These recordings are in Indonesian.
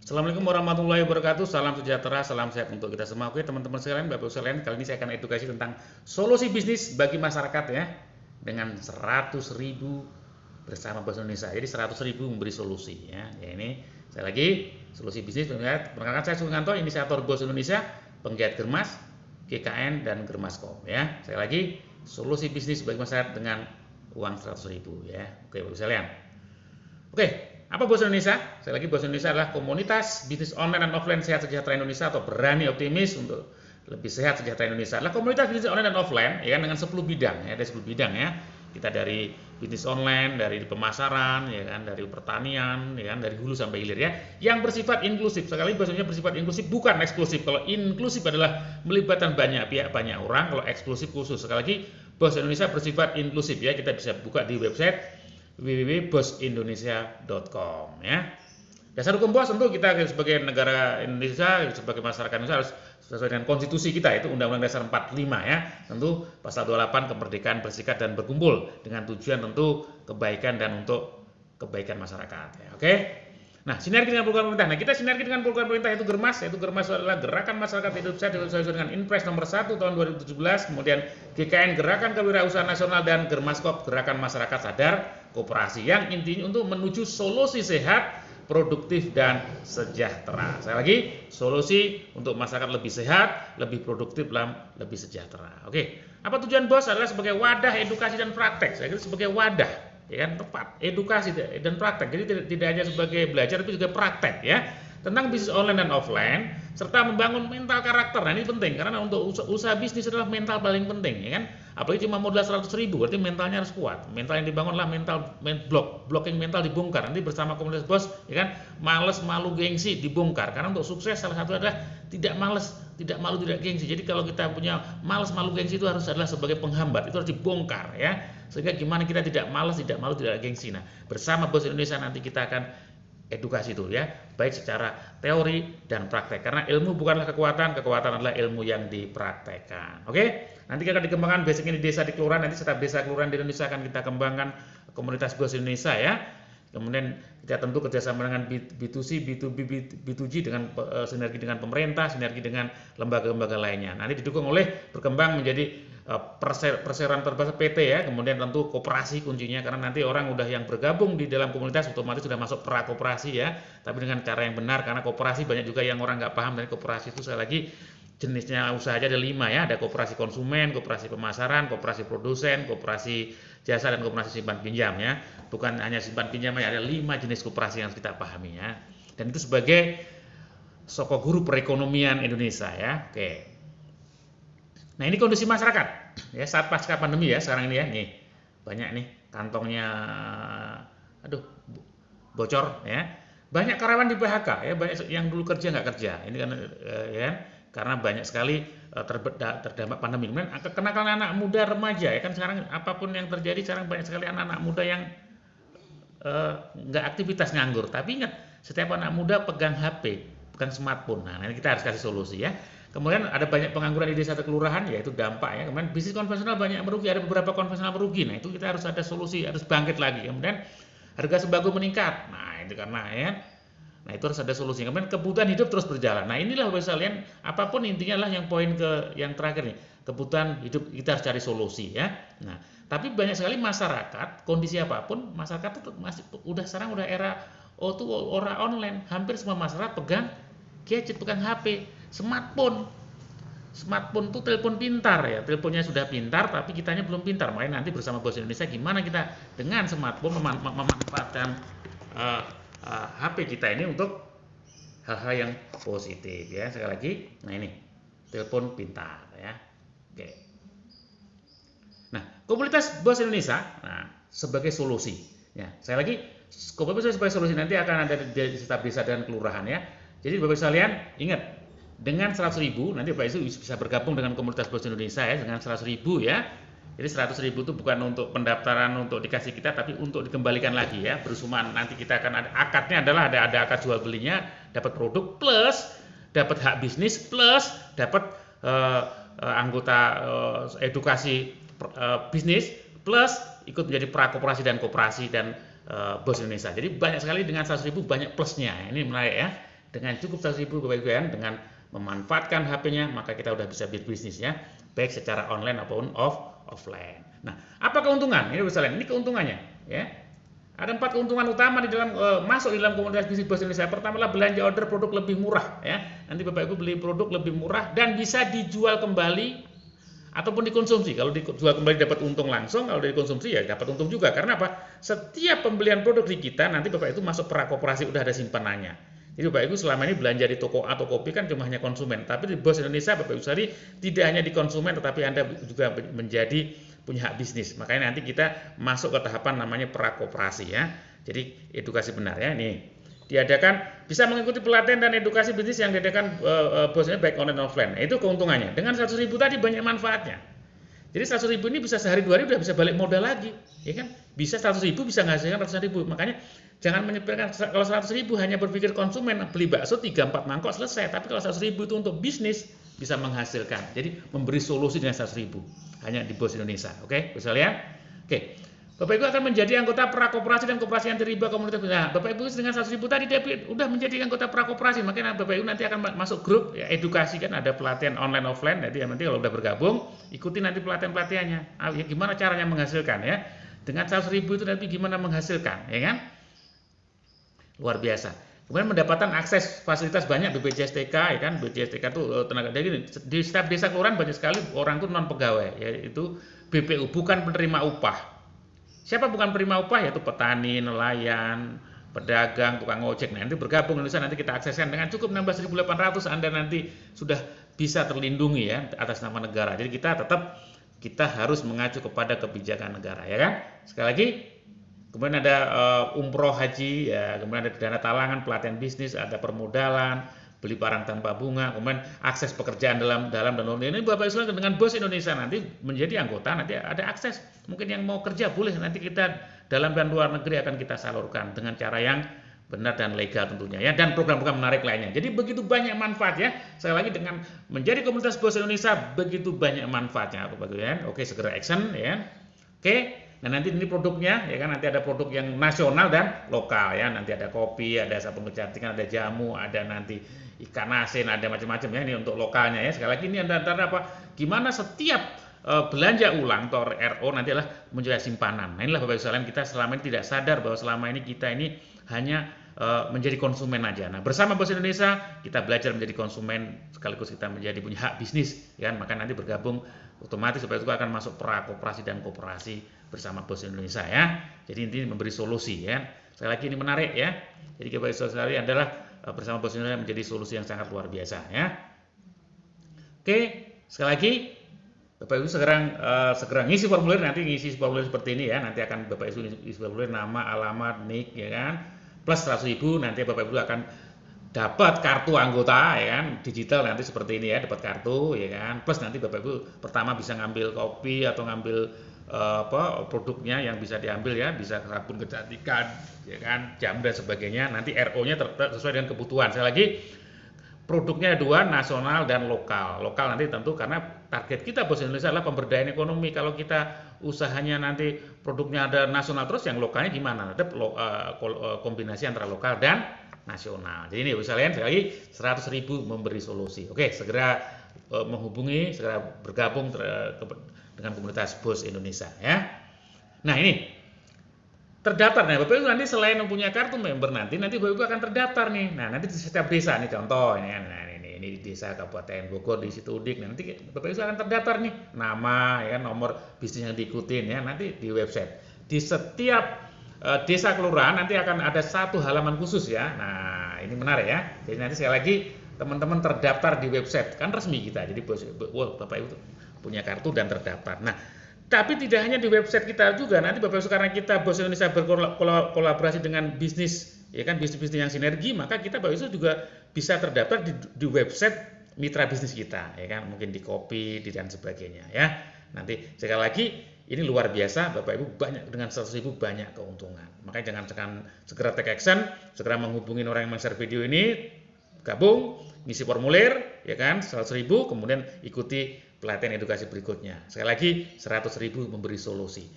Assalamualaikum warahmatullahi wabarakatuh. Salam sejahtera, salam sehat untuk kita semua. Oke, teman-teman sekalian, Bapak Ibu sekalian, kali ini saya akan edukasi tentang solusi bisnis bagi masyarakat ya, dengan 100.000 bersama Bos Indonesia. Jadi 100.000 memberi solusi ya. Ya ini saya lagi solusi bisnis. Perkenalkan saya Sugianto, inisiator Bos Indonesia, penggiat Germas, GKN dan Germascom ya. Saya lagi solusi bisnis bagi masyarakat dengan uang 100.000 ya. Oke, Bapak Ibu sekalian. Oke, apa Bos Indonesia? Saya lagi, Bos Indonesia adalah komunitas bisnis online dan offline sehat sejahtera Indonesia atau berani optimis untuk lebih sehat sejahtera Indonesia. Adalah komunitas bisnis online dan offline ya kan, dengan 10 bidang ya, ada 10 bidang ya. Kita dari bisnis online, dari pemasaran ya kan, dari pertanian ya kan, dari hulu sampai hilir ya, yang bersifat inklusif. Sekali Bos Indonesia bersifat inklusif, bukan eksklusif. Kalau inklusif adalah melibatkan banyak pihak, banyak orang. Kalau eksklusif khusus. Sekali lagi, Bos Indonesia bersifat inklusif ya. Kita bisa buka di website www.bosindonesia.com ya. Dasar hukum bos tentu kita sebagai negara Indonesia, sebagai masyarakat Indonesia harus sesuai dengan konstitusi kita, itu Undang-Undang Dasar 45 ya. Tentu pasal 28 kemerdekaan berserikat dan berkumpul dengan tujuan tentu kebaikan dan untuk kebaikan masyarakat ya. Oke. Nah, sinergi dengan program pemerintah. Nah, kita sinergi dengan program pemerintah yaitu Germas. Yaitu Germas adalah Gerakan Masyarakat Hidup Sehat sesuai dengan Inpres nomor 1 tahun 2017. Kemudian GKN Gerakan Kewirausahaan Nasional dan Germascom Gerakan Masyarakat Sadar Koperasi, yang intinya untuk menuju solusi sehat, produktif dan sejahtera. Saya lagi, solusi untuk masyarakat lebih sehat, lebih produktif, lebih sejahtera. Oke. Apa tujuan Bos? Adalah sebagai wadah edukasi dan praktek. Saya kira sebagai wadah ya kan, tepat edukasi dan praktek. Jadi tidak hanya sebagai belajar tapi juga praktek ya, tentang bisnis online dan offline serta membangun mental karakter. Nah, ini penting karena untuk usaha bisnis adalah mental paling penting ya kan. Apalagi cuma modal 100.000, berarti mentalnya harus kuat. Mental yang dibangunlah blocking mental dibongkar. Nanti bersama komunitas Bos ya kan, males, malu, gengsi dibongkar. Karena untuk sukses salah satu adalah tidak males, tidak malu, tidak gengsi. Jadi kalau kita punya males, malu, gengsi itu harus adalah sebagai penghambat, itu harus dibongkar ya. Sehingga gimana kita tidak malas, tidak malu, tidak gengsi. Nah, bersama Bos Indonesia nanti kita akan edukasi itu ya, baik secara teori dan praktek. Karena ilmu bukanlah kekuatan, kekuatan adalah ilmu yang dipraktekkan. Oke? Nanti akan dikembangkan basic ini desa di kelurahan, nanti setiap desa kelurahan di Indonesia akan kita kembangkan komunitas Bos Indonesia ya. Kemudian kita tentu kerjasama dengan B2C, B2B, B2G dengan sinergi dengan pemerintah, sinergi dengan lembaga-lembaga lainnya. Nanti didukung oleh berkembang menjadi perseroan terbatas PT ya, kemudian tentu koperasi kuncinya, karena nanti orang udah yang bergabung di dalam komunitas otomatis sudah masuk pra koperasi ya, tapi dengan cara yang benar, karena koperasi banyak juga yang orang nggak paham. Dan koperasi itu saya lagi jenisnya usaha aja ada 5 ya, ada koperasi konsumen, koperasi pemasaran, koperasi produsen, koperasi jasa dan koperasi simpan pinjam ya. Bukan hanya simpan pinjam ya, ada 5 jenis koperasi yang harus kita pahami ya. Dan itu sebagai sokok guru perekonomian Indonesia ya. Oke. Nah, ini kondisi masyarakat ya saat pasca pandemi ya sekarang ini ya. Nih, banyak nih kantongnya bocor ya. Banyak karyawan di PHK ya, banyak yang dulu kerja nggak kerja. Ini kan ya, karena banyak sekali terdampak pandemi. Kemudian kenakalan anak muda remaja ya kan, sekarang apapun yang terjadi sekarang banyak sekali anak-anak muda yang nggak aktivitas, nganggur. Tapi ingat, setiap anak muda pegang HP, pegang smartphone. Nah, ini kita harus kasih solusi ya. Kemudian ada banyak pengangguran di desa atau kelurahan, yaitu dampak ya. Kemudian bisnis konvensional banyak merugi, ada beberapa konvensional merugi. Nah, itu kita harus ada solusi, harus bangkit lagi. Kemudian harga sembako meningkat. Nah, itu karena ya. Nah, itu harus ada solusi. Kemudian kebutuhan hidup terus berjalan. Nah, inilah Bapak sekalian, apapun intinya lah yang poin yang terakhir nih. Kebutuhan hidup kita harus cari solusi ya. Nah, tapi banyak sekali masyarakat, kondisi apapun, masyarakat itu sekarang udah era era online. Hampir semua masyarakat pegang gadget, pegang HP, smartphone. Smartphone itu telepon pintar ya. Teleponnya sudah pintar tapi kitanya belum pintar. Makanya nanti bersama Bos Indonesia gimana kita dengan smartphone memanfaatkan HP kita ini untuk hal-hal yang positif ya. Sekali lagi, nah ini telepon pintar ya. Oke. Nah, komunitas Bos Indonesia sebagai solusi ya. Saya lagi, komunitas sebagai solusi nanti akan ada di setiap desa dan kelurahan ya. Jadi Bapak sekalian ingat, dengan 100.000 nanti Bapak Ibu bisa bergabung dengan komunitas Bos Indonesia ya, dengan 100.000 ya. Jadi 100.000 itu bukan untuk pendaftaran untuk dikasih kita, tapi untuk dikembalikan lagi ya. Berusuman nanti kita akan ada akadnya, adalah ada akad jual belinya, dapat produk plus dapat hak bisnis plus dapat anggota edukasi bisnis plus ikut menjadi prakoperasi dan koperasi dan Bos Indonesia. Jadi banyak sekali dengan 100.000 banyak plusnya. Ini menarik ya. dengan cukup 100.000 Bapak Ibu sekalian, dengan memanfaatkan HP-nya, maka kita udah bisa bisnis ya, baik secara online maupun offline. Nah, apa keuntungan? Ini misalnya, ini keuntungannya ya. Ada 4 keuntungan utama di dalam masuk di dalam komunitas bisnis Bos Indonesia. Pertama adalah belanja order produk lebih murah ya. Nanti Bapak Ibu beli produk lebih murah dan bisa dijual kembali ataupun dikonsumsi. Kalau dijual kembali dapat untung langsung, kalau dikonsumsi ya dapat untung juga. Karena apa? Setiap pembelian produk di kita nanti Bapak itu masuk prakoperasi udah ada simpanannya. Jadi Bapak Ibu selama ini belanja di toko A atau kopi kan cuma hanya konsumen. Tapi di Bos Indonesia Bapak Ibu sekali tidak hanya di konsumen tetapi Anda juga menjadi punya hak bisnis. Makanya nanti kita masuk ke tahapan namanya prakoperasi ya. Jadi edukasi benar ya. Nih diadakan bisa mengikuti pelatihan dan edukasi bisnis yang diadakan bosnya baik online dan offline. Itu keuntungannya. Dengan 100.000 tadi banyak manfaatnya. Jadi 100.000 ini bisa sehari 2 hari udah bisa balik modal lagi, ya kan? Bisa 100.000 bisa menghasilkan ratusan ribu. Makanya jangan menyepelekan kalau 100.000 hanya berpikir konsumen beli bakso 3-4 mangkok selesai. Tapi kalau 100.000 itu untuk bisnis bisa menghasilkan. Jadi memberi solusi dengan 100.000 hanya di Bos Indonesia. Oke, bisa lihat? Oke. Bapak Ibu akan menjadi anggota prakoperasi dan koperasi anti riba komunitas. Nah, Bapak Ibu dengan 100.000 tadi dia udah menjadi anggota prakoperasi. Makanya Bapak Ibu nanti akan masuk grup ya, edukasi kan ada pelatihan online offline. Nanti kalau udah bergabung ikuti nanti pelatihan-pelatihannya. Ya, gimana caranya menghasilkan ya? Dengan 100.000 itu nanti gimana menghasilkan, ya kan? Luar biasa. Kemudian mendapatkan akses fasilitas banyak BPJS TK, ya kan? BPJS TK itu tenaga jadi di setiap desa kelurahan banyak sekali orang itu non pegawai, yaitu BPU bukan penerima upah. Siapa bukan penerima upah? Yaitu petani, nelayan, pedagang, tukang ojek. Nanti bergabung Indonesia nanti kita akseskan dengan cukup 16.800 Anda nanti sudah bisa terlindungi ya atas nama negara. Jadi kita harus mengacu kepada kebijakan negara ya kan. Sekali lagi kemudian ada umroh haji ya, kemudian ada dana talangan, pelatihan bisnis, ada permodalan, beli barang tanpa bunga, kemudian akses pekerjaan dalam dan luar ini Bapak Ibu dengan Bos Indonesia nanti menjadi anggota nanti ada akses. Mungkin yang mau kerja boleh nanti kita dalam dan luar negeri akan kita salurkan dengan cara yang benar dan legal tentunya ya, dan program-program menarik lainnya. Jadi begitu banyak manfaat ya. Sekali lagi dengan menjadi komunitas Bos Indonesia begitu banyak manfaatnya Bapak Ibu ya. Oke, segera action ya. Oke. Nah nanti ini produknya ya kan, nanti ada produk yang nasional dan lokal ya. Nanti ada kopi, ada sabun kecantikan, ada jamu, ada nanti ikan asin, ada macam-macam ya. Ini untuk lokalnya ya. Sekali lagi ini antara apa? Gimana setiap belanja ulang atau RO nanti adalah menjadi simpanan. Nah inilah Bapak Ibu sekalian, kita selama ini tidak sadar bahwa selama ini kita ini hanya menjadi konsumen aja. Nah bersama Bos Indonesia kita belajar menjadi konsumen sekaligus kita menjadi punya hak bisnis ya. Maka nanti bergabung otomatis Bapak Ibu akan masuk prakoperasi dan koperasi bersama Bos Indonesia ya. Jadi intinya memberi solusi ya. Sekali lagi ini menarik ya. Jadi Bapak Ibu sekalian adalah bersama Bos Indonesia menjadi solusi yang sangat luar biasa ya. Oke, sekali lagi Bapak Ibu segera ngisi formulir, nanti ngisi formulir seperti ini ya. Nanti akan Bapak Ibu isi formulir nama, alamat, nik ya kan. Plus 100.000 nanti Bapak Ibu akan dapat kartu anggota ya kan, digital nanti seperti ini ya, dapat kartu ya kan. Plus nanti Bapak Ibu pertama bisa ngambil kopi atau ngambil produknya yang bisa diambil ya, bisa sabun kecantikan ya kan, jam dan sebagainya. Nanti RO-nya sesuai dengan kebutuhan. Sekali lagi produknya dua, nasional dan lokal. Lokal nanti tentu karena target kita Bos Indonesia adalah pemberdayaan ekonomi. Kalau kita usahanya nanti produknya ada nasional terus, yang lokalnya gimana? Nanti kombinasi antara lokal dan nasional. Jadi ini bisa lihat sekali lagi 100.000 memberi solusi. Oke, segera menghubungi, segera bergabung dengan komunitas Bos Indonesia ya. Nah ini terdaftar. Nah Bapak Ibu nanti selain mempunyai kartu member nanti Bapak Ibu akan terdaftar nih. Nah nanti di setiap desa nih contoh ini, nah, ini di desa Kabupaten Bogor di situ Udik. Nanti Bapak Ibu akan terdaftar nih, nama ya, nomor bisnis yang diikutin ya, nanti di website. Di setiap desa kelurahan nanti akan ada satu halaman khusus ya. Nah ini menarik ya. Jadi nanti sekali lagi teman-teman terdaftar di website kan resmi kita. Jadi Bapak Ibu punya kartu dan terdaftar. Nah tapi tidak hanya di website kita juga, nanti Bapak Ibu karena kita Bos Indonesia berkolaborasi dengan bisnis ya kan, bisnis-bisnis yang sinergi, maka kita Bapak Ibu juga bisa terdaftar di website mitra bisnis kita ya kan, mungkin di Kopi dan sebagainya ya. Nanti sekali lagi ini luar biasa Bapak Ibu, banyak dengan 100.000 banyak keuntungan. Makanya jangan segera take action, segera menghubungi orang yang men-share video ini, gabung, ngisi formulir ya kan 100.000, kemudian ikuti pelatihan edukasi berikutnya. Sekali lagi 100.000 memberi solusi.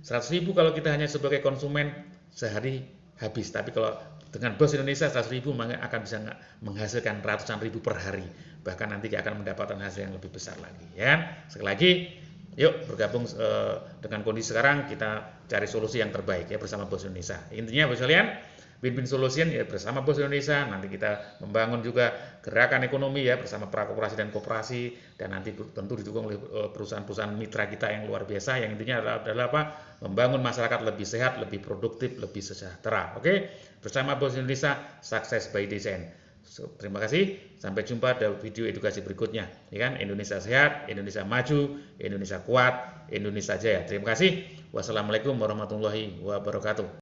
100.000 kalau kita hanya sebagai konsumen sehari habis, tapi kalau dengan BOS Indonesia 100.000 maka akan bisa menghasilkan ratusan ribu per hari, bahkan nanti akan mendapatkan hasil yang lebih besar lagi, ya kan? Sekali lagi, yuk bergabung dengan kondisi sekarang, kita cari solusi yang terbaik ya bersama BOS Indonesia. Intinya bos kalian, win-win solution ya bersama BOS Indonesia. Nanti kita membangun juga gerakan ekonomi ya bersama prakoperasi dan koperasi, dan nanti tentu didukung oleh perusahaan-perusahaan mitra kita yang luar biasa. Yang intinya adalah apa? Membangun masyarakat lebih sehat, lebih produktif, lebih sejahtera. Oke, bersama BOS Indonesia, sukses by design. Terima kasih, sampai jumpa di video edukasi berikutnya. Ya kan? Indonesia sehat, Indonesia maju, Indonesia kuat, Indonesia jaya. Terima kasih. Wassalamualaikum warahmatullahi wabarakatuh.